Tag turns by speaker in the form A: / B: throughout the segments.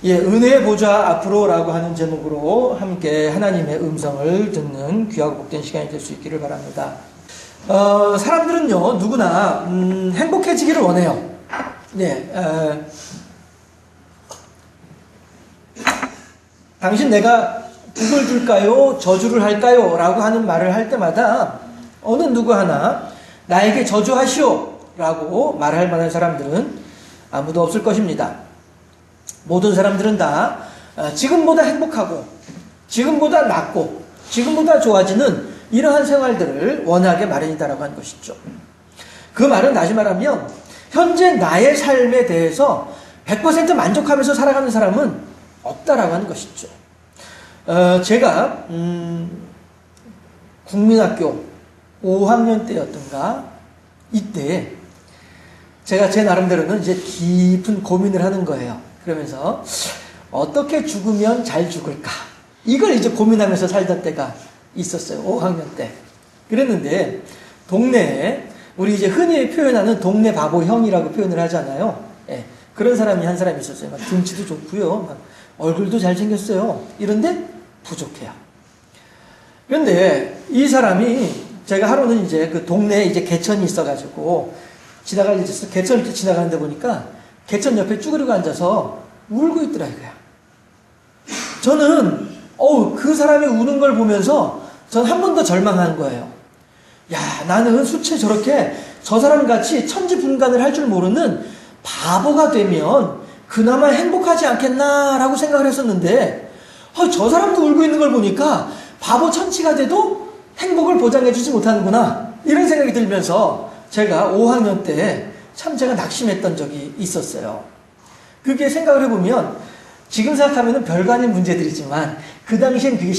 A: 예, 은혜의 보좌 앞으로라고 하는 제목으로 함께 하나님의 음성을 듣는 귀하고 복된 시간이 될 수 있기를 바랍니다. 사람들은요, 누구나 행복해지기를 원해요. 네, 당신 내가 복을 줄까요? 저주를 할까요? 라고 하는 말을 할 때마다 어느 누구 하나 나에게 저주하시오 라고 말할 만한 사람들은 아무도 없을 것입니다. 모든 사람들은 다 지금보다 행복하고 지금보다 낫고 지금보다 좋아지는 이러한 생활들을 원하게 마련이다라고 하는 것이죠. 그 말은 다시 말하면 현재 나의 삶에 대해서 100% 만족하면서 살아가는 사람은 없다라고 하는 것이죠. 제가 국민학교 5학년 때였던가 이때 제가 제 나름대로는 이제 깊은 고민을 하는 거예요. 그러면서 어떻게 죽으면 잘 죽을까? 이걸 이제 고민하면서 살던 때가 있었어요. 5학년 때. 그랬는데 동네에 우리 이제 흔히 표현하는 동네 바보 형이라고 표현을 하잖아요. 예, 그런 사람이 한 사람이 있었어요. 막 등치도 좋고요. 막 얼굴도 잘생겼어요. 이런데 부족해요. 그런데 이 사람이 제가 하루는 이제 그 동네에 이제 개천이 있어가지고 개천을 이렇게 지나가는데 보니까 개천 옆에 쭈그리고 앉아서 울고 있더라고요. 저는 그 사람이 우는 걸 보면서 전 한 번 더 절망한 거예요. 야, 나는 수채 저렇게 저 사람같이 천지분간을 할 줄 모르는 바보가 되면 그나마 행복하지 않겠나라고 생각을 했었는데 저 사람도 울고 있는 걸 보니까 바보 천치가 돼도 행복을 보장해주지 못하는구나 이런 생각이 들면서 제가 5학년 때 참 제가 낙심했던 적이 있었어요. 그게 생각을 해보면 지금 생각하면 별거 아닌 문제들이지만 그 당시엔 그게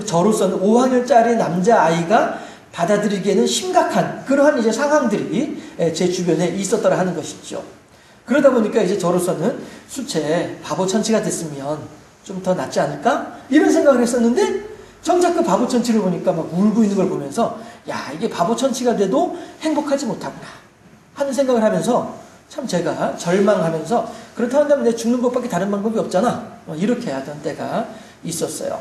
A: 저로서는 5학년짜리 남자아이가 받아들이기에는 심각한 그러한 이제 상황들이 제 주변에 있었더라 하는 것이죠. 그러다 보니까 이제 저로서는 수채 바보 천치가 됐으면 좀 더 낫지 않을까? 이런 생각을 했었는데 정작 그 바보 천치를 보니까 막 울고 있는 걸 보면서 야, 이게 바보 천치가 돼도 행복하지 못하구나 하는 생각을 하면서 참 제가 절망하면서 그렇다고 한다면 내가 죽는 것밖에 다른 방법이 없잖아. 이렇게 하던 때가 있었어요.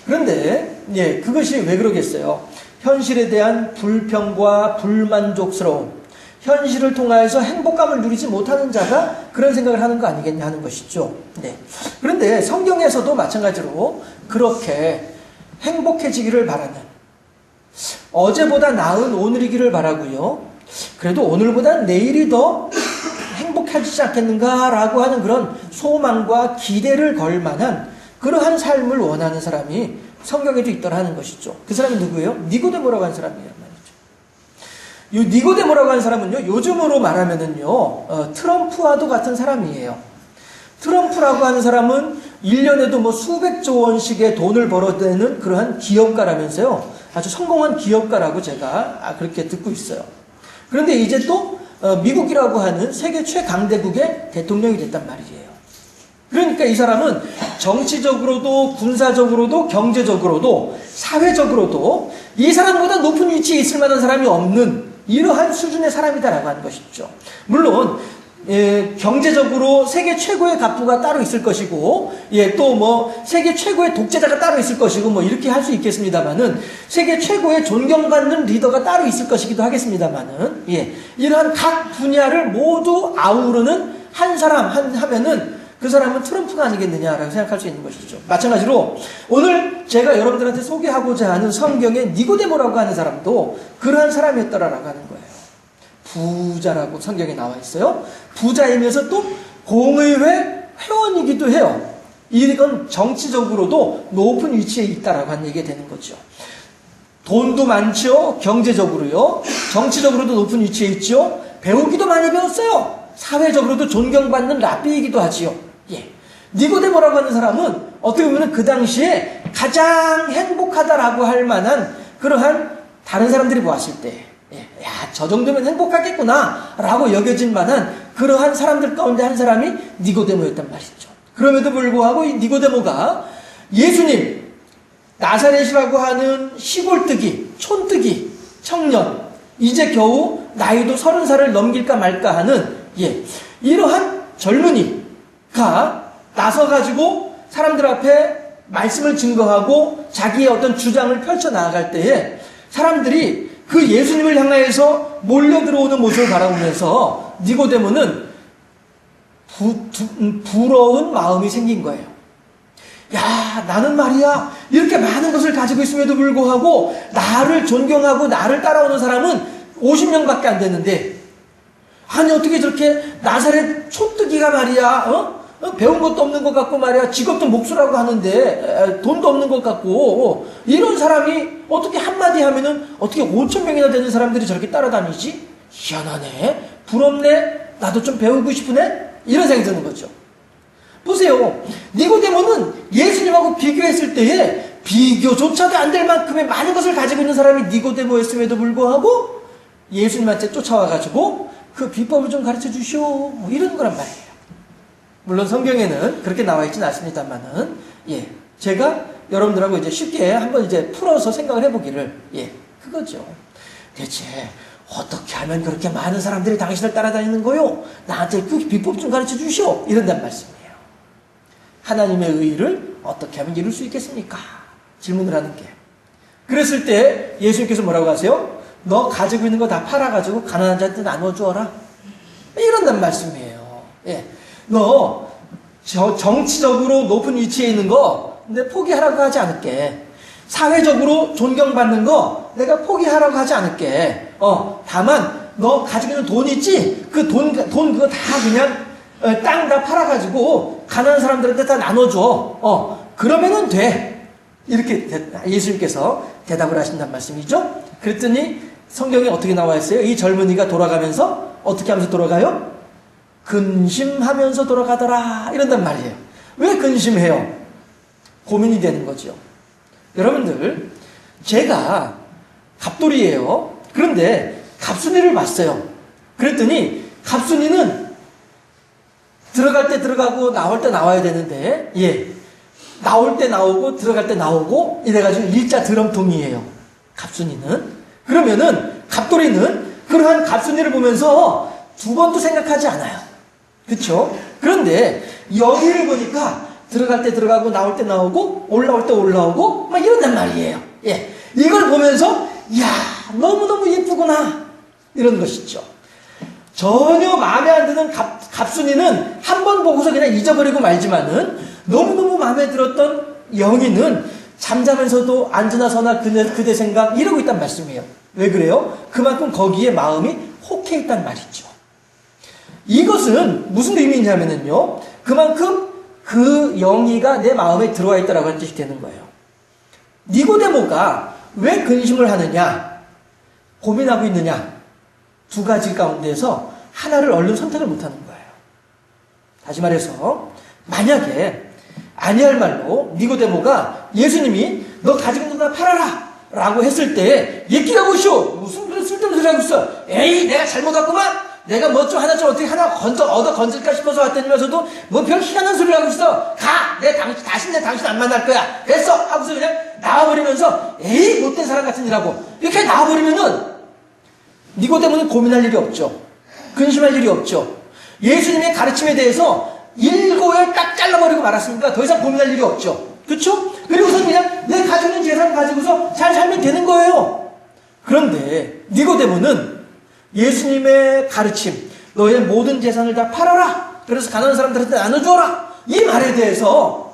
A: 그런데 예, 그것이 왜 그러겠어요? 현실에 대한 불평과 불만족스러움, 현실을 통하여서 행복감을 누리지 못하는 자가 그런 생각을 하는 거 아니겠냐 하는 것이죠. 네. 그런데 성경에서도 마찬가지로 그렇게 행복해지기를 바라는, 어제보다 나은 오늘이기를 바라고요. 그래도 오늘보다 내일이 더 행복해지지 않겠는가라고 하는 그런 소망과 기대를 걸 만한 그러한 삶을 원하는 사람이 성경에도 있더라 하는 것이죠. 그 사람이 누구예요? 니고데모라고 하는 사람이란 말이죠. 이 니고데모라고 하는 사람은요, 요즘으로 말하면은요, 트럼프와도 같은 사람이에요. 트럼프라고 하는 사람은 1년에도 뭐 수백조 원씩의 돈을 벌어대는 그러한 기업가라면서요. 아주 성공한 기업가라고 제가 그렇게 듣고 있어요. 그런데 이제 또 미국이라고 하는 세계 최강대국의 대통령이 됐단 말이에요. 그러니까 이 사람은 정치적으로도 군사적으로도 경제적으로도 사회적으로도 이 사람보다 높은 위치에 있을 만한 사람이 없는 이러한 수준의 사람이다라고 하는 것이죠. 물론 경제적으로 세계 최고의 갑부가 따로 있을 것이고, 또 뭐 세계 최고의 독재자가 따로 있을 것이고, 뭐 이렇게 할 수 있겠습니다만은, 세계 최고의 존경받는 리더가 따로 있을 것이기도 하겠습니다만은, 이러한 각 분야를 모두 아우르는 한 사람 하면은 그 사람은 트럼프가 아니겠느냐라고 생각할 수 있는 것이죠. 마찬가지로 오늘 제가 여러분들한테 소개하고자 하는 성경의 니고데모라고 하는 사람도 그러한 사람이었더라라고 하는 거예요. 부자라고 성경에 나와 있어요. 부자이면서 또 공의회 회원이기도 해요. 이건 정치적으로도 높은 위치에 있다라고 하는 얘기가 되는 거죠. 돈도 많죠. 경제적으로요. 정치적으로도 높은 위치에 있죠. 배우기도 많이 배웠어요. 사회적으로도 존경받는 랍비이기도 하지요. 니고데모라고 하는 사람은 어떻게 보면 그 당시에 가장 행복하다라고 할 만한 그러한 다른 사람들이 보았을 때 저 정도면 행복하겠구나 라고 여겨질 만한 그러한 사람들 가운데 한 사람이 니고데모였단 말이죠. 그럼에도 불구하고 이 니고데모가 예수님, 나사렛이라고 하는 시골뜨기, 촌뜨기, 청년, 이제 겨우 나이도 30살을 넘길까 말까 하는 이러한 젊은이가 나서가지고 사람들 앞에 말씀을 증거하고 자기의 어떤 주장을 펼쳐 나아갈 때에 사람들이 그 예수님을 향하여서 몰려 들어오는 모습을 바라보면서 니고데모는 부러운 마음이 생긴 거예요. 야, 나는 말이야, 이렇게 많은 것을 가지고 있음에도 불구하고 나를 존경하고 나를 따라오는 사람은 50명밖에 안 되는데, 아니 어떻게 저렇게 나사렛 촌뜨기가 말이야, 배운 것도 없는 것 같고 말이야, 직업도 목수라고 하는데 돈도 없는 것 같고, 이런 사람이 어떻게 한마디 하면은 어떻게 5,000명이나 되는 사람들이 저렇게 따라다니지? 희한하네, 부럽네, 나도 좀 배우고 싶으네, 이런 생각이 드는 거죠. 보세요, 니고데모는 예수님하고 비교했을 때에 비교조차도 안 될 만큼의 많은 것을 가지고 있는 사람이 니고데모였음에도 불구하고 예수님한테 쫓아와가지고 그 비법을 좀 가르쳐 주시오, 뭐 이런 거란 말이에요. 물론 성경에는 그렇게 나와 있지는 않습니다만은, 제가 여러분들하고 이제 쉽게 한번 이제 풀어서 생각을 해보기를, 그거죠. 대체 어떻게 하면 그렇게 많은 사람들이 당신을 따라다니는 거요? 나한테 그 비법 좀 가르쳐 주시오, 이런단 말씀이에요. 하나님의 의를 어떻게 하면 이룰 수 있겠습니까? 질문을 하는 게. 그랬을 때 예수님께서 뭐라고 하세요? 너 가지고 있는 거 다 팔아가지고 가난한 자한테 나눠주어라, 이런단 말씀이에요. 너 정치적으로 높은 위치에 있는 거 내 포기하라고 하지 않을게. 사회적으로 존경받는 거 내가 포기하라고 하지 않을게. 다만 너 가지고 있는 돈 있지? 그 돈 그거 다 그냥 땅 다 팔아가지고 가난한 사람들한테 다 나눠줘. 그러면은 돼. 이렇게 예수님께서 대답을 하신단 말씀이죠. 그랬더니 성경에 어떻게 나와 있어요? 이 젊은이가 돌아가면서 어떻게 하면서 돌아가요? 근심하면서 돌아가더라, 이런단 말이에요. 왜 근심해요? 고민이 되는 거죠. 여러분들, 제가 갑돌이에요. 그런데 갑순이를 봤어요. 그랬더니 갑순이는 들어갈 때 들어가고 나올 때 나와야 되는데, 나올 때 나오고 들어갈 때 나오고 이래가지고 일자 드럼통이에요, 갑순이는. 그러면은 갑돌이는 그러한 갑순이를 보면서 두 번도 생각하지 않아요. 그렇죠? 그런데 여기를 보니까 들어갈 때 들어가고 나올 때 나오고 올라올 때 올라오고 막 이런단 말이에요. 이걸 보면서 이야, 너무너무 예쁘구나, 이런 것이죠. 전혀 마음에 안 드는 갑순이는 한 번 보고서 그냥 잊어버리고 말지만은 너무너무 마음에 들었던 영희는 잠자면서도 앉으나 서나 그대 생각 이러고 있단 말씀이에요. 왜 그래요? 그만큼 거기에 마음이 혹해 있단 말이죠. 이것은 무슨 의미냐면요, 그만큼 그 영이가 내 마음에 들어와 있다라고 하는 뜻이 되는 거예요. 니고데모가 왜 근심을 하느냐, 고민하고 있느냐, 두 가지 가운데서 하나를 얼른 선택을 못하는 거예요. 다시 말해서 만약에 아니할 말로 니고데모가 예수님이 너 가지고 있는 거 팔아라 라고 했을 때, 얘기가 보시오, 무슨 그런 쓸데없는 소리 하고 있어, 에이 내가 잘못 왔구만, 내가 뭐 좀 하나 좀 어떻게 하나 얻어 건질까 싶어서 왔더니면서도 뭐 별 희한한 소리를 하고 있어, 가, 다시 당신 안 만날 거야, 됐어 하고서 그냥 나와버리면서, 에이 못된 사람 같으니라고 이렇게 나와버리면은 니고데모는 고민할 일이 없죠. 근심할 일이 없죠. 예수님의 가르침에 대해서 일고에 딱 잘라버리고 말았으니까 더 이상 고민할 일이 없죠. 그렇죠? 그리고서 그냥 내 가지고 있는 재산 가지고서 잘 살면 되는 거예요. 그런데 니고데모는 예수님의 가르침, 너의 모든 재산을 다 팔아라, 그래서 가난한 사람들한테 나눠줘라, 이 말에 대해서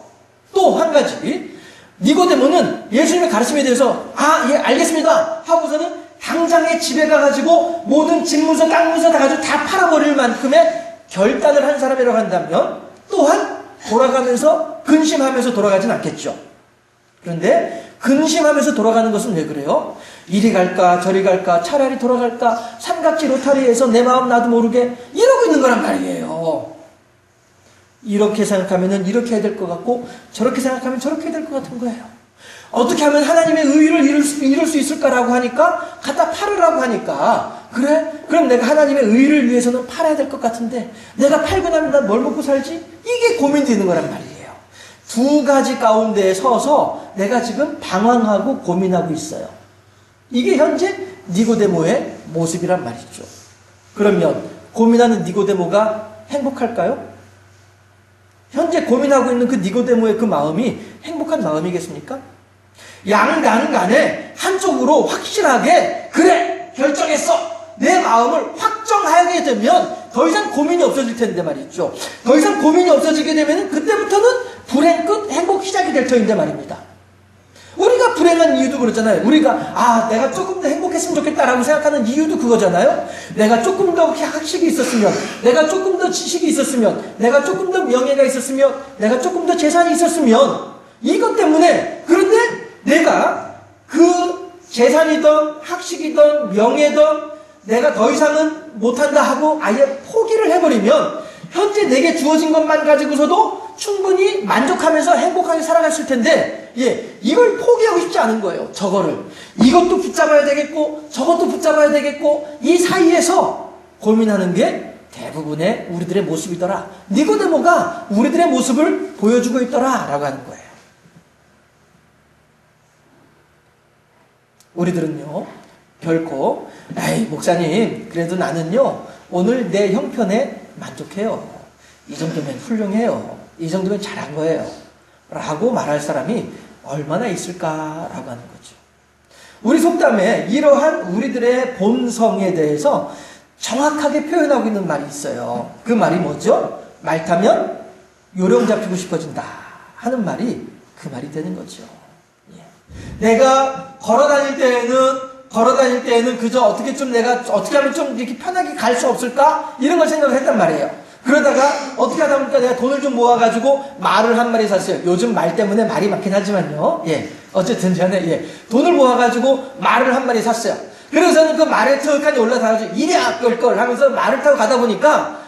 A: 또 한 가지, 니고데모는 예수님의 가르침에 대해서 알겠습니다 하고서는 당장에 집에 가가지고 모든 집 문서 땅 문서 다 가지고 다 팔아버릴 만큼의 결단을 한 사람이라고 한다면 또한 돌아가면서 근심하면서 돌아가진 않겠죠. 그런데 근심하면서 돌아가는 것은 왜 그래요? 이리 갈까 저리 갈까, 차라리 돌아갈까, 삼각지 로타리에서 내 마음 나도 모르게 이러고 있는 거란 말이에요. 이렇게 생각하면 이렇게 해야 될 것 같고, 저렇게 생각하면 저렇게 해야 될 것 같은 거예요. 어떻게 하면 하나님의 의를 이룰 수 있을까라고 하니까, 갖다 팔으라고 하니까, 그래? 그럼 내가 하나님의 의를 위해서는 팔아야 될 것 같은데, 내가 팔고 나면 난 뭘 먹고 살지? 이게 고민되는 거란 말이에요. 두 가지 가운데에 서서 내가 지금 방황하고 고민하고 있어요. 이게 현재 니고데모의 모습이란 말이죠. 그러면 고민하는 니고데모가 행복할까요? 현재 현재 고민하고 있는 그 니고데모의 그 마음이 행복한 마음이겠습니까? 양당 간에 한쪽으로 확실하게 그래 결정했어 내 마음을 확정하게 되면 더 이상 고민이 없어질 텐데 말이죠. 더 이상 고민이 없어지게 되면 그때부터는 불행 끝 행복 시작이 될 터인데 말입니다. 우리가 불행한 이유도 그렇잖아요. 우리가 내가 조금 더 행복했으면 좋겠다라고 생각하는 이유도 그거잖아요. 내가 조금 더 학식이 있었으면, 내가 조금 더 지식이 있었으면, 내가 조금 더 명예가 있었으면, 내가 조금 더 재산이 있었으면 이것 때문에. 그런데 내가 그 재산이든 학식이든 명예든 내가 더 이상은 못한다 하고 아예 포기를 해버리면 현재 내게 주어진 것만 가지고서도 충분히 만족하면서 행복하게 살아갔을 텐데, 이걸 포기하고 싶지 않은 거예요. 저거를. 이것도 붙잡아야 되겠고, 저것도 붙잡아야 되겠고, 이 사이에서 고민하는 게 대부분의 우리들의 모습이더라. 니고데모가 우리들의 모습을 보여주고 있더라. 라고 하는 거예요. 우리들은요, 결코, 목사님, 그래도 나는요, 오늘 내 형편에 만족해요. 이 정도면 훌륭해요. 이 정도면 잘한 거예요. 라고 말할 사람이 얼마나 있을까라고 하는 거죠. 우리 속담에 이러한 우리들의 본성에 대해서 정확하게 표현하고 있는 말이 있어요. 그 말이 뭐죠? 말 타면 요령 잡히고 싶어진다 하는 말이 그 말이 되는 거죠. 내가 걸어 다닐 때에는 그저 어떻게 하면 좀 이렇게 편하게 갈 수 없을까? 이런 걸 생각을 했단 말이에요. 그러다가 어떻게 하다 보니까 내가 돈을 좀 모아가지고 말을 한 마리 샀어요. 요즘 말 때문에 말이 많긴 하지만요. 어쨌든 전에, 돈을 모아가지고 말을 한 마리 샀어요. 그래서는 그 말에 턱하니 올라타가지고 이랴 껄껄 하면서 말을 타고 가다 보니까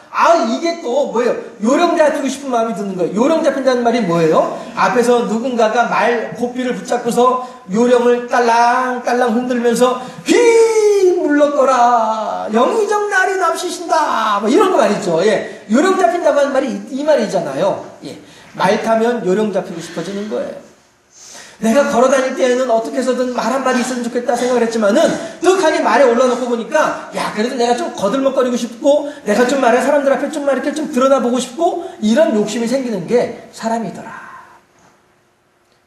A: 이게 또 뭐예요? 요령 잡히고 싶은 마음이 드는 거예요. 요령 잡힌다는 말이 뭐예요? 앞에서 누군가가 말 고삐를 붙잡고서 요령을 딸랑딸랑 흔들면서 물렀거라 영의정 날이 남시신다 이런 거 말이죠. 요령 잡힌다고 하는 말이 이 말이잖아요. 말 타면 요령 잡히고 싶어지는 거예요. 내가 걸어 다닐 때에는 어떻게 해서든 말 한마디 있으면 좋겠다 생각을 했지만은 뚝하니 말에 올라놓고 보니까 그래도 내가 좀 거들먹거리고 싶고 내가 좀 말을 사람들 앞에 좀 이렇게 좀 드러나보고 싶고 이런 욕심이 생기는 게 사람이더라.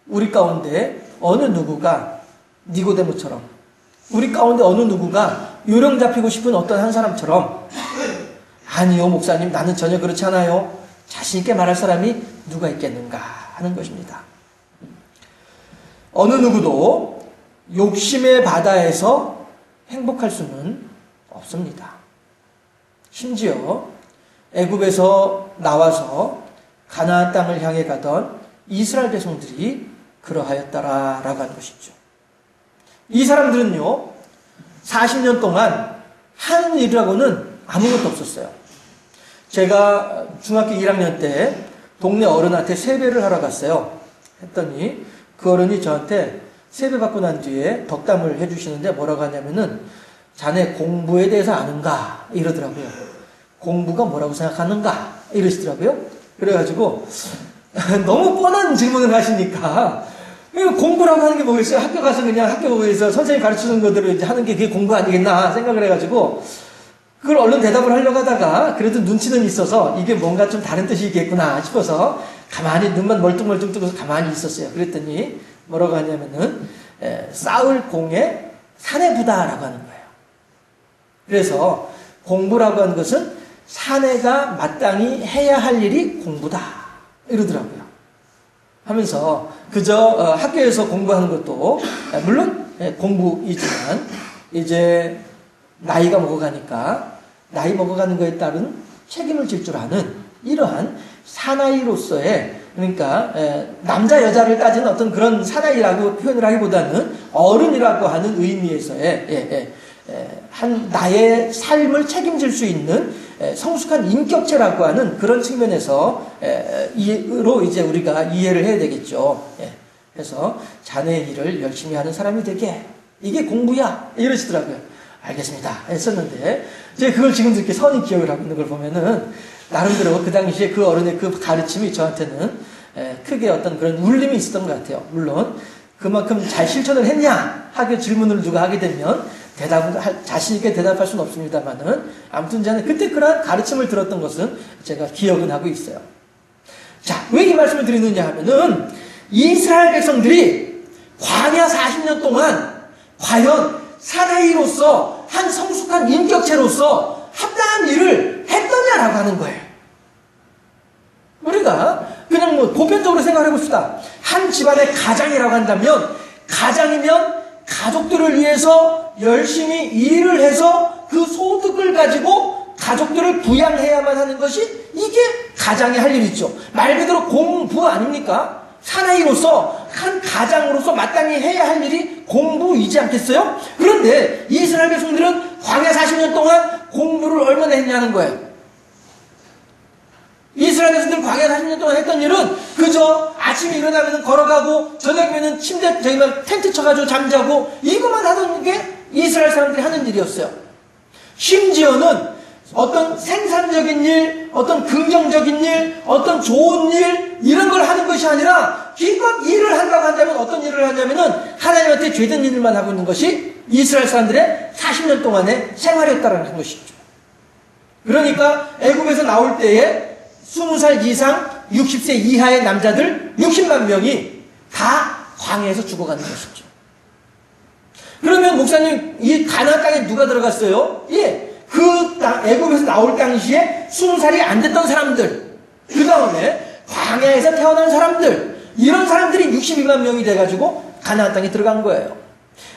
A: 우리 가운데 어느 누구가 니고데모처럼 우리 가운데 어느 누구가 요령 잡히고 싶은 어떤 한 사람처럼 아니요 목사님 나는 전혀 그렇지 않아요. 자신 있게 말할 사람이 누가 있겠는가 하는 것입니다. 어느 누구도 욕심의 바다에서 행복할 수는 없습니다. 심지어 애굽에서 나와서 가나안 땅을 향해 가던 이스라엘 백성들이 그러하였다라고 하는 것이죠. 이 사람들은요 40년 동안 하는 일이라고는 아무것도 없었어요. 제가 중학교 1학년 때 동네 어른한테 세배를 하러 갔어요. 했더니 그 어른이 저한테 세배 받고 난 뒤에 덕담을 해주시는데 뭐라고 하냐면은 자네 공부에 대해서 아는가 이러더라고요. 공부가 뭐라고 생각하는가 이러시더라고요. 그래가지고 너무 뻔한 질문을 하시니까 공부라고 하는 게 뭐겠어요? 학교 가서 그냥 학교에서 선생님이 가르치는 것들을 이제 하는 게 그게 공부 아니겠나 생각을 해가지고 그걸 얼른 대답을 하려고 하다가 그래도 눈치는 있어서 이게 뭔가 좀 다른 뜻이겠구나 싶어서 가만히 눈만 멀뚱멀뚱 뜨고서 가만히 있었어요. 그랬더니 뭐라고 하냐면은 쌓을 공에 사내부다라고 하는 거예요. 그래서 공부라고 하는 것은 사내가 마땅히 해야 할 일이 공부다 이러더라고요. 하면서 그저 학교에서 공부하는 것도 물론 공부이지만 이제 나이가 먹어가니까 나이 먹어가는 거에 따른 책임을 질 줄 아는 이러한 사나이로서의 그러니까 남자 여자를 따지는 어떤 그런 사나이라고 표현을 하기보다는 어른이라고 하는 의미에서의 한 나의 삶을 책임질 수 있는 성숙한 인격체라고 하는 그런 측면에서 로 이제 우리가 이해를 해야 되겠죠. 그래서 자네의 일을 열심히 하는 사람이 되게 이게 공부야 이러시더라고요. 알겠습니다 했었는데 제가 그걸 지금도 이렇게 선히 기억을 하고 있는 걸 보면은 나름대로 그 당시에 그 어른의 그 가르침이 저한테는 크게 어떤 그런 울림이 있었던 것 같아요. 물론 그만큼 잘 실천을 했냐 하게 질문을 누가 하게 되면 자신 있게 대답할 수는 없습니다만은 아무튼 저는 그때 그런 가르침을 들었던 것은 제가 기억은 하고 있어요. 자, 왜 말씀을 드리느냐 하면은 이스라엘 백성들이 광야 40년 동안 과연 사나이로서 한 성숙한 인격체로서 합당한 일을 했더냐라고 하는 거예요. 우리가 그냥 뭐 보편적으로 생각해 봅시다. 한 집안의 가장이라고 한다면, 가장이면 가족들을 위해서 열심히 일을 해서 그 소득을 가지고 가족들을 부양해야만 하는 것이 이게 가장이 할 일이죠. 말 그대로 공부 아닙니까? 사나이로서 한 가장으로서 마땅히 해야 할 일이 공부이지 않겠어요? 그런데 이스라엘 백성들은 광야 40년 동안 공부를 얼마나 했냐는 거예요. 이스라엘 백성들 광야 40년 동안 했던 일은 그저 아침에 일어나면 걸어가고 저녁이면 침대 텐트 쳐가지고 잠자고 이것만 하던 게 이스라엘 사람들이 하는 일이었어요. 심지어는 어떤 생산적인 일, 어떤 긍정적인 일, 어떤 좋은 일 이런 걸 하는 것이 아니라 기껏 일을 한다고 한다면 어떤 일을 하냐면은 하나님한테 죄된 일만 하고 있는 것이 이스라엘 사람들의 40년 동안의 생활이었다는 것이죠. 그러니까 애굽에서 나올 때에 20살 이상 60세 이하의 남자들 60만 명이 다 광야에서 죽어가는 것이죠. 그러면 목사님, 이 가나안 땅에 누가 들어갔어요? 예, 그 땅, 애굽에서 나올 당시에 20살이 안 됐던 사람들, 그 다음에 광야에서 태어난 사람들, 이런 사람들이 62만 명이 돼가지고 가나안 땅에 들어간 거예요.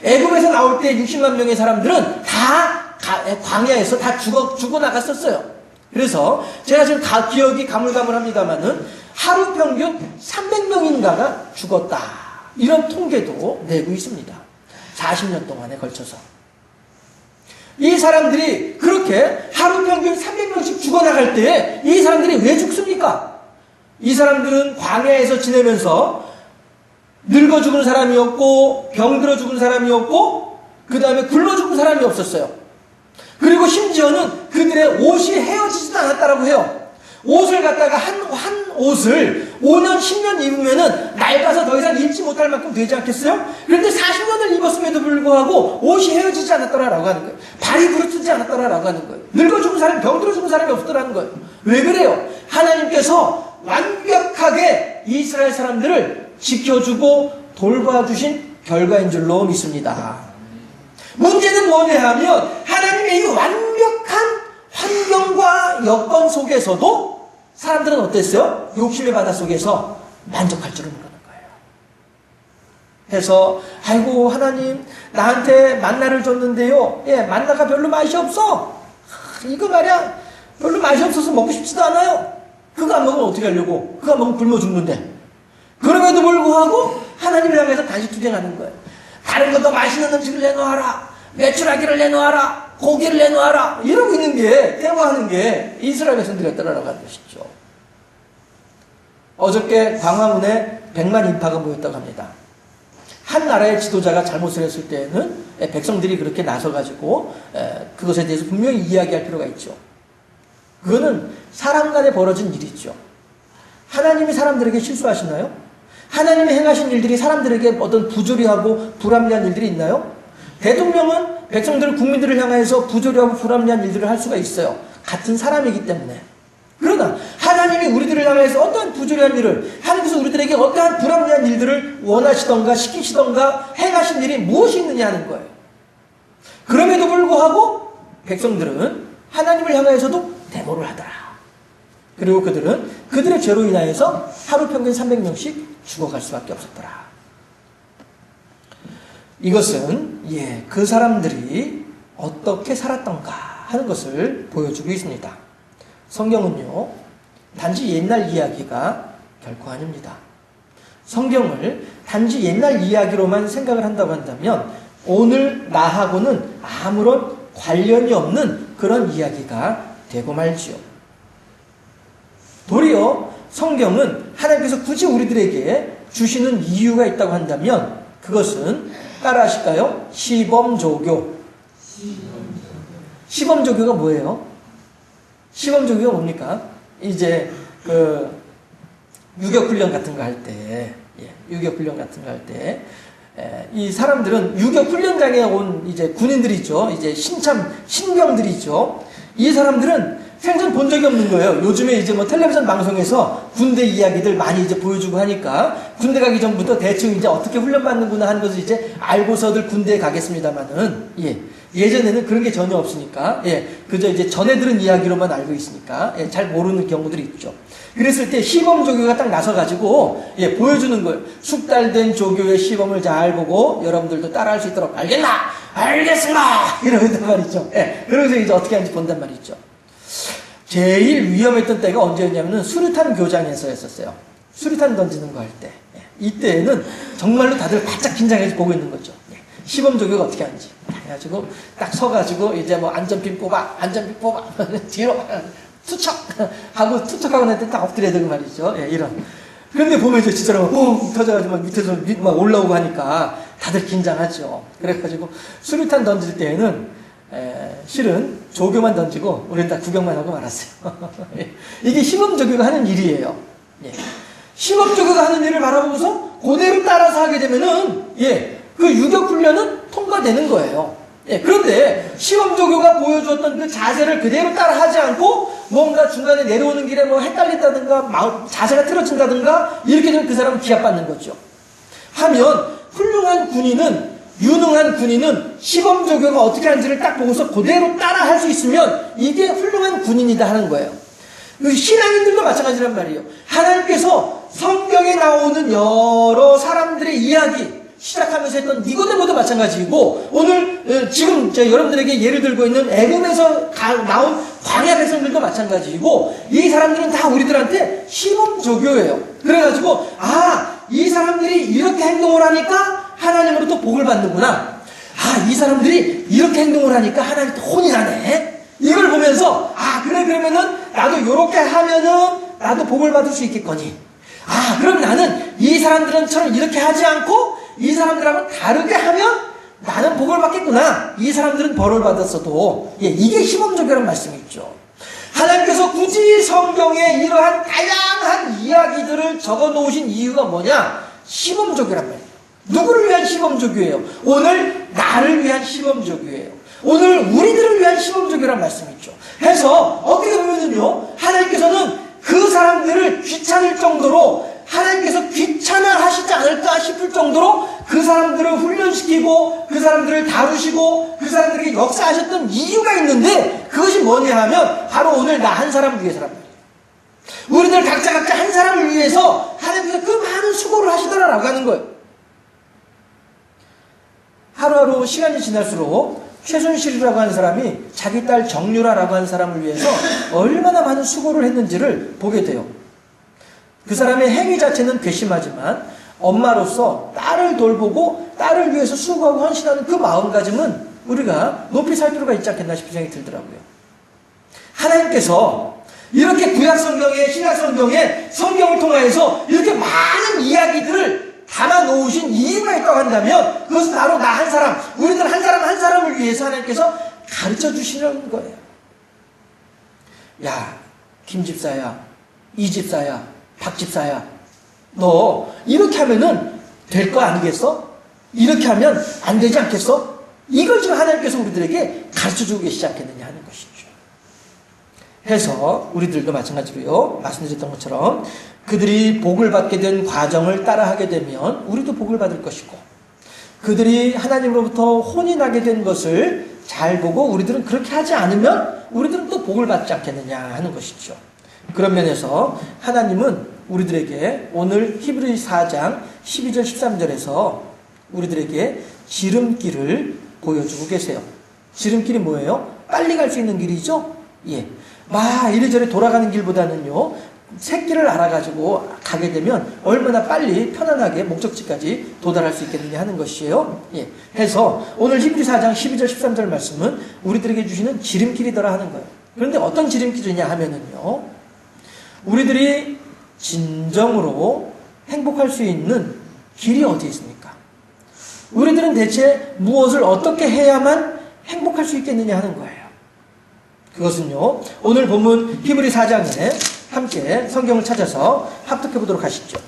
A: 애굽에서 나올 때 60만 명의 사람들은 다 광야에서 다 죽어 나갔었어요. 그래서 제가 지금 기억이 가물가물합니다만은 하루 평균 300명인가가 죽었다. 이런 통계도 내고 있습니다. 40년 동안에 걸쳐서. 이 사람들이 그렇게 하루 평균 300명씩 죽어나갈 때 이 사람들이 왜 죽습니까? 이 사람들은 광야에서 지내면서 늙어 죽은 사람이 없고 병들어 죽은 사람이 없고 그 다음에 굶어 죽은 사람이 없었어요. 그리고 심지어는 그들의 옷이 헤어지지도 않았다라고 해요. 옷을 갖다가 한 옷을 5년, 10년 입으면은 낡아서 더 이상 입지 못할 만큼 되지 않겠어요? 그런데 40년을 입었음에도 불구하고 옷이 헤어지지 않았더라라고 하는 거예요. 발이 부르트지 않았더라라고 하는 거예요. 늙어 죽은 사람, 병들어 죽은 사람이 없더라는 거예요. 왜 그래요? 하나님께서 완벽하게 이스라엘 사람들을 지켜주고 돌봐주신 결과인 줄로 믿습니다. 문제는 뭐냐 하면 하나님의 이 완벽한 환경과 여건 속에서도 사람들은 어땠어요? 욕심의 바다 속에서 만족할 줄을 모르는 거예요. 해서 아이고 하나님 나한테 만나를 줬는데요. 예, 만나가 별로 맛이 없어. 이거 말이야 별로 맛이 없어서 먹고 싶지도 않아요. 그거 안 먹으면 어떻게 하려고? 그거 안 먹으면 굶어 죽는데. 그럼에도 불구하고 하나님을 향해서 단식투쟁하는 거예요. 다른 것도 맛있는 음식을 내놓아라. 메추라기를 내놓아라. 고기를 내놓아라. 이러고 있는 게, 대화하는 게 이스라엘 백성들이었다라고 하는 것이죠. 어저께 광화문에 100만 인파가 모였다고 합니다. 한 나라의 지도자가 잘못을 했을 때에는 백성들이 그렇게 나서가지고 그것에 대해서 분명히 이야기할 필요가 있죠. 그거는 사람 간에 벌어진 일이죠. 하나님이 사람들에게 실수하시나요? 하나님이 행하신 일들이 사람들에게 어떤 부조리하고 불합리한 일들이 있나요? 대통령은 백성들, 국민들을 향해서 부조리하고 불합리한 일들을 할 수가 있어요. 같은 사람이기 때문에. 그러나 하나님이 우리들을 향해서 어떠한 부조리한 일을, 하나님께서 우리들에게 어떠한 불합리한 일들을 원하시던가 시키시던가 행하신 일이 무엇이 있느냐 하는 거예요. 그럼에도 불구하고 백성들은 하나님을 향해서도 데모를 하더라. 그리고 그들은 그들의 죄로 인하여서 하루 평균 300명씩 죽어갈 수밖에 없었더라. 이것은 그 사람들이 어떻게 살았던가 하는 것을 보여주고 있습니다. 성경은요, 단지 옛날 이야기가 결코 아닙니다. 성경을 단지 옛날 이야기로만 생각을 한다고 한다면 오늘 나하고는 아무런 관련이 없는 그런 이야기가 되고 말지요. 도리어 성경은 하나님께서 굳이 우리들에게 주시는 이유가 있다고 한다면 그것은 따라 하실까요? 시범조교. 시범조교가 뭐예요? 시범조교가 뭡니까? 이제 유격훈련 같은 거 할 때, 유격훈련 같은 거 할 때, 이 사람들은 유격훈련장에 온 이제 군인들이죠. 이제 신병들이죠. 이 사람들은 생전 본 적이 없는 거예요. 요즘에 이제 뭐 텔레비전 방송에서 군대 이야기들 많이 이제 보여주고 하니까 군대 가기 전부터 대충 이제 어떻게 훈련받는구나 하는 것을 이제 알고서들 군대에 가겠습니다만은, 예전에는 그런 게 전혀 없으니까, 그저 이제 전해 들은 이야기로만 알고 있으니까, 잘 모르는 경우들이 있죠. 그랬을 때 시범조교가 딱 나서가지고, 보여주는 거예요. 숙달된 조교의 시범을 잘 보고 여러분들도 따라할 수 있도록, 알겠나? 알겠습니다! 이러단 말이죠. 그러면서 이제 어떻게 하는지 본단 말이죠. 제일 위험했던 때가 언제였냐면은 수류탄 교장에서였었어요. 수류탄 던지는 거 할 때. 이때에는 정말로 다들 바짝 긴장해서 보고 있는 거죠. 시범 조교가 어떻게 하는지. 해가지고 딱 서가지고 이제 뭐 안전핀 뽑아, 뒤로 투척 하고 투척하고 날 때 딱 엎드려야 되고 말이죠. 이런. 그런데 보면 이제 진짜로 뻥 터져가지고 막 밑에서 막 올라오고 하니까 다들 긴장하죠. 그래가지고 수류탄 던질 때에는 실은 조교만 던지고 우리는 다 구경만 하고 말았어요. 이게 시범조교가 하는 일이에요. 시범조교가 하는 일을 바라보면서 그대로 따라서 하게 되면은 그 유격훈련은 통과되는 거예요. 그런데 시범조교가 보여주었던 그 자세를 그대로 따라 하지 않고 뭔가 중간에 내려오는 길에 뭐 헷갈린다든가 자세가 틀어진다든가 이렇게 되면 그 사람은 기합받는 거죠. 하면 훌륭한 군인은 유능한 군인은 시범조교가 어떻게 하는지를 딱 보고서 그대로 따라 할 수 있으면 이게 훌륭한 군인이다 하는 거예요. 신앙인들도 마찬가지란 말이에요. 하나님께서 성경에 나오는 여러 사람들의 이야기 시작하면서 했던 니고데모도 마찬가지이고 오늘 지금 여러분들에게 예를 들고 있는 애굽에서 나온 광야 백성들도 마찬가지이고 이 사람들은 다 우리들한테 시범조교예요. 그래가지고 이 사람들이 이렇게 행동을 하니까 하나님으로부터 복을 받는구나. 이 사람들이 이렇게 행동을 하니까 하나님한테 혼이 나네. 이걸 보면서 그래 그러면은 나도 이렇게 하면은 나도 복을 받을 수 있겠거니. 그럼 나는 이 사람들은처럼 이렇게 하지 않고 이 사람들하고 다르게 하면 나는 복을 받겠구나. 이 사람들은 벌을 받았어도 이게 시범조교라는 말씀이 있죠. 하나님께서 굳이 성경에 이러한 다양한 이야기들을 적어 놓으신 이유가 뭐냐? 시범조교란 말이에요. 누구를 위한 시범조교예요? 오늘 나를 위한 시범조교예요. 오늘 우리들을 위한 시범조교란 말씀이죠. 해서 어떻게 보면은요, 하나님께서는 그 사람들을 귀찮을 정도로 하나님께서 귀찮아 하시지 않을까 싶을 정도로 그 사람들을 훈련시키고 그 사람들을 다루시고 그 사람들에게 역사하셨던 이유가 있는데 그것이 뭐냐 하면 바로 오늘 나 한 사람을 위해서란 말이에요. 우리들 각자 한 사람을 위해서 하나님께서 그 많은 수고를 하시더라라고 하는 거예요. 하루하루 시간이 지날수록 최순실이라고 하는 사람이 자기 딸 정유라라고 하는 사람을 위해서 얼마나 많은 수고를 했는지를 보게 돼요. 그 사람의 행위 자체는 괘씸하지만 엄마로서 딸을 돌보고 딸을 위해서 수고하고 헌신하는 그 마음가짐은 우리가 높이 살 필요가 있지 않겠나 싶은 생각이 들더라고요. 하나님께서 이렇게 구약성경에 신약성경에 성경을 통하여서 이렇게 많은 이야기들을 담아 놓으신 이유가 있다고 한다면 그것은 바로 나 한 사람, 우리들 한 사람 한 사람을 위해서 하나님께서 가르쳐 주시려는 거예요. 야, 김 집사야, 이 집사야, 박 집사야, 너 이렇게 하면은 될 거 아니겠어? 이렇게 하면 안 되지 않겠어? 이걸 지금 하나님께서 우리들에게 가르쳐 주고 계시지 않겠느냐 하는 것이죠. 해서 우리들도 마찬가지로요, 말씀드렸던 것처럼 그들이 복을 받게 된 과정을 따라하게 되면 우리도 복을 받을 것이고, 그들이 하나님으로부터 혼이 나게 된 것을 잘 보고 우리들은 그렇게 하지 않으면 우리들은 또 복을 받지 않겠느냐 하는 것이죠. 그런 면에서 하나님은 우리들에게 오늘 히브리 4장 12절 13절에서 우리들에게 지름길을 보여주고 계세요. 지름길이 뭐예요? 빨리 갈 수 있는 길이죠? 이리저리 돌아가는 길보다는요, 새길을 알아가지고 가게 되면 얼마나 빨리 편안하게 목적지까지 도달할 수 있겠느냐 하는 것이에요. 해서 오늘 히브리 4장 12절 13절 말씀은 우리들에게 주시는 지름길이더라 하는 거예요. 그런데 어떤 지름길이냐 하면은요, 우리들이 진정으로 행복할 수 있는 길이 어디 있습니까? 우리들은 대체 무엇을 어떻게 해야만 행복할 수 있겠느냐 하는 거예요. 그것은요, 오늘 본문 히브리 4장에 함께 성경을 찾아서 합독해 보도록 하시죠.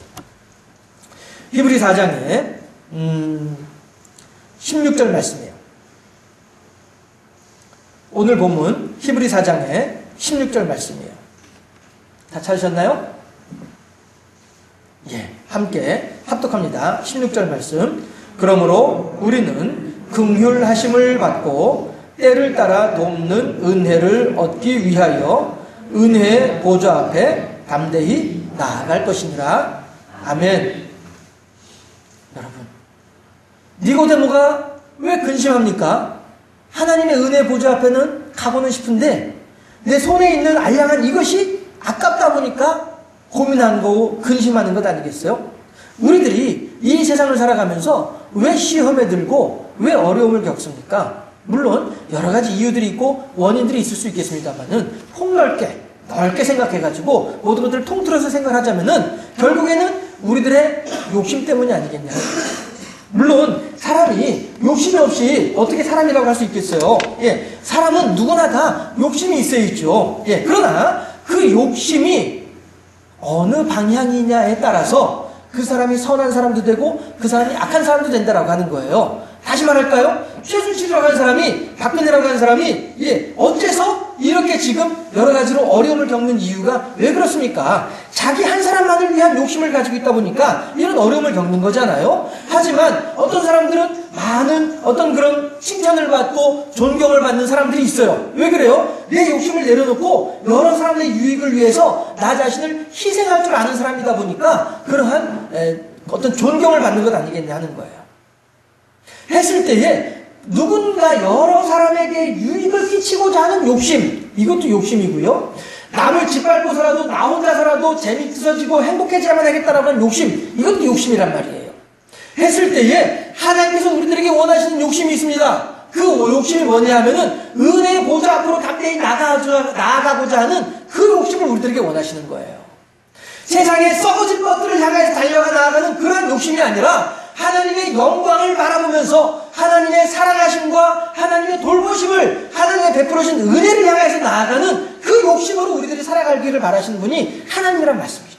A: 히브리 4장에 16절 말씀이에요. 오늘 본문 히브리 4장에 16절 말씀이에요. 다 찾으셨나요? 예, 함께 합독합니다. 16절 말씀. 그러므로 우리는 긍휼하심을 받고 때를 따라 돕는 은혜를 얻기 위하여 은혜의 보좌 앞에 담대히 나아갈 것이니라. 아멘. 여러분, 니고데모가 왜 근심합니까? 하나님의 은혜 보좌 앞에는 가고는 싶은데 내 손에 있는 알량한 이것이 아깝다 보니까 고민하는 거고 근심하는 것 아니겠어요? 우리들이 이 세상을 살아가면서 왜 시험에 들고 왜 어려움을 겪습니까? 물론 여러 가지 이유들이 있고 원인들이 있을 수 있겠습니다만은 폭넓게 넓게 생각해가지고 모든 것들을 통틀어서 생각하자면은 결국에는 우리들의 욕심 때문이 아니겠냐. 물론 사람이 욕심이 없이 어떻게 사람이라고 할 수 있겠어요? 예, 사람은 누구나 다 욕심이 있어야죠. 예, 그러나 그 욕심이 어느 방향이냐에 따라서 그 사람이 선한 사람도 되고 그 사람이 악한 사람도 된다라고 하는 거예요. 다시 말할까요? 최순실이라고 하는 사람이, 박근혜라고 하는 사람이 어째서 이렇게 지금 여러 가지로 어려움을 겪는 이유가 왜 그렇습니까? 자기 한 사람만을 위한 욕심을 가지고 있다 보니까 이런 어려움을 겪는 거잖아요. 하지만 어떤 사람들은 많은 어떤 그런 칭찬을 받고 존경을 받는 사람들이 있어요. 왜 그래요? 내 욕심을 내려놓고 여러 사람의 유익을 위해서 나 자신을 희생할 줄 아는 사람이다 보니까 그러한 어떤 존경을 받는 것 아니겠냐 하는 거예요. 했을 때에 누군가 여러 사람에게 유익을 끼치고자 하는 욕심, 이것도 욕심이고요. 남을 짓밟고서라도 나 혼자서라도 재밌어지고 행복해져야만 하겠다라고 하는 욕심, 이것도 욕심이란 말이에요. 했을 때에 하나님께서 우리들에게 원하시는 욕심이 있습니다. 그 욕심이 뭐냐 하면은 은혜의 보좌 앞으로 담대히 나아가고자 하는 그 욕심을 우리들에게 원하시는 거예요. 세상에 썩어질 것들을 향해서 달려가 나아가는 그런 욕심이 아니라 하나님의 영광을 바라보면서 하나님의 사랑하심과 하나님의 돌보심을, 하나님의 베풀어진 은혜를 향해서 나아가는 그 욕심으로 우리들이 살아가기를 바라시는 분이 하나님이란 말씀이죠.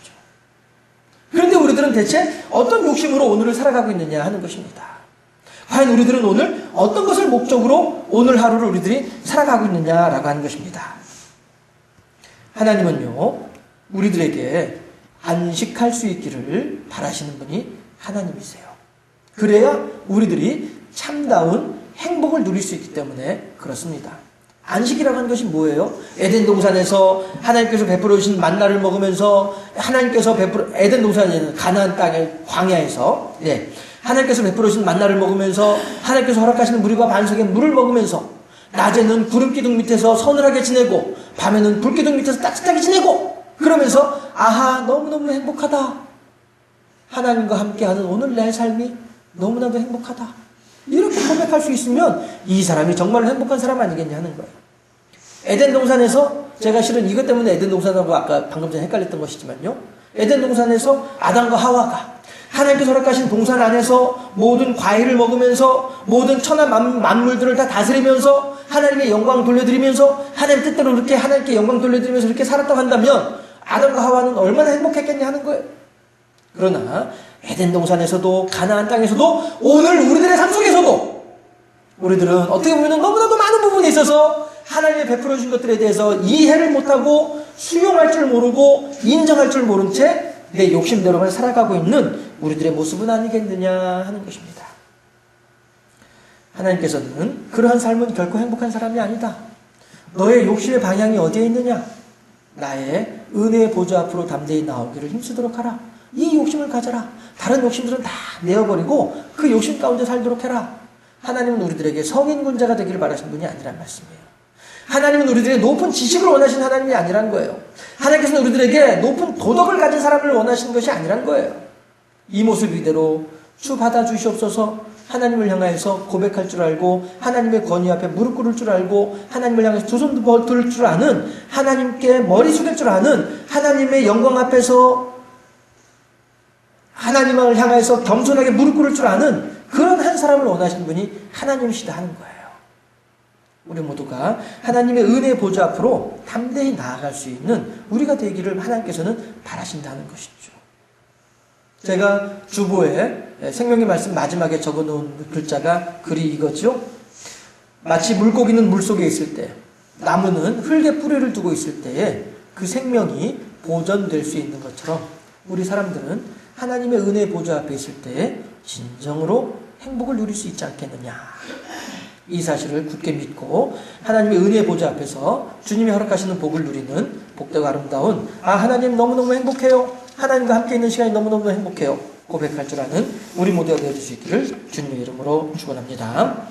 A: 그런데 우리들은 대체 어떤 욕심으로 오늘을 살아가고 있느냐 하는 것입니다. 과연 우리들은 오늘 어떤 것을 목적으로 오늘 하루를 우리들이 살아가고 있느냐라고 하는 것입니다. 하나님은요, 우리들에게 안식할 수 있기를 바라시는 분이 하나님이세요. 그래야 우리들이 참다운 행복을 누릴 수 있기 때문에 그렇습니다. 안식이라고 하는 것이 뭐예요? 에덴 동산에서 하나님께서 베풀어 주신 만나를 먹으면서 하나님께서 에덴 동산에는 가나안 땅의 광야에서 하나님께서 베풀어 주신 만나를 먹으면서 하나님께서 허락하시는 물과 반석의 물을 먹으면서 낮에는 구름 기둥 밑에서 서늘하게 지내고 밤에는 불 기둥 밑에서 따뜻하게 지내고 그러면서 아하 너무너무 행복하다. 하나님과 함께하는 오늘 내 삶이 너무나도 행복하다. 이렇게 고백할 수 있으면 이 사람이 정말로 행복한 사람 아니겠냐 하는 거예요. 에덴 동산에서 제가 실은 이것 때문에 에덴 동산하고 아까 방금 전에 헷갈렸던 것이지만요. 에덴 동산에서 아담과 하와가 하나님께서 허락하신 동산 안에서 모든 과일을 먹으면서 모든 천하 만물들을 다 다스리면서 하나님의 영광 돌려드리면서 하나님 뜻대로 그렇게 하나님께 영광 돌려드리면서 이렇게 살았다고 한다면 아담과 하와는 얼마나 행복했겠냐 하는 거예요. 그러나 에덴 동산에서도 가나안 땅에서도 오늘 우리들의 삶 속에서도 우리들은 어떻게 보면 너무나도 많은 부분에 있어서 하나님의 베풀어 주신 것들에 대해서 이해를 못하고 수용할 줄 모르고 인정할 줄 모른 채 내 욕심대로만 살아가고 있는 우리들의 모습은 아니겠느냐 하는 것입니다. 하나님께서는 그러한 삶은 결코 행복한 사람이 아니다. 너의 욕심의 방향이 어디에 있느냐? 나의 은혜의 보좌 앞으로 담대히 나오기를 힘쓰도록 하라. 이 욕심을 가져라. 다른 욕심들은 다 내어버리고 그 욕심 가운데 살도록 해라. 하나님은 우리들에게 성인군자가 되기를 바라신 분이 아니란 말씀이에요. 하나님은 우리들에게 높은 지식을 원하시는 하나님이 아니란 거예요. 하나님께서는 우리들에게 높은 도덕을 가진 사람을 원하시는 것이 아니란 거예요. 이 모습 이대로 주 받아주시옵소서. 하나님을 향하여서 고백할 줄 알고 하나님의 권위 앞에 무릎 꿇을 줄 알고 하나님을 향해서 두 손 들을 줄 아는 하나님께 머리 숙일 줄 아는 하나님의 영광 앞에서 하나님을 향해서 겸손하게 무릎 꿇을 줄 아는 그런 한 사람을 원하시는 분이 하나님이시다 하는 거예요. 우리 모두가 하나님의 은혜의 보좌 앞으로 담대히 나아갈 수 있는 우리가 되기를 하나님께서는 바라신다는 것이죠. 제가 주보에 생명의 말씀 마지막에 적어놓은 글자가 글이 이거죠. 마치 물고기는 물속에 있을 때 나무는 흙에 뿌리를 두고 있을 때에 그 생명이 보존될 수 있는 것처럼 우리 사람들은 하나님의 은혜의 보좌 앞에 있을 때에 진정으로 행복을 누릴 수 있지 않겠느냐. 이 사실을 굳게 믿고 하나님의 은혜의 보좌 앞에서 주님이 허락하시는 복을 누리는 복되고 아름다운 하나님 너무너무 행복해요. 하나님과 함께 있는 시간이 너무너무 행복해요. 고백할 줄 아는 우리 모두가 되어줄 수 있기를 주님의 이름으로 축원합니다.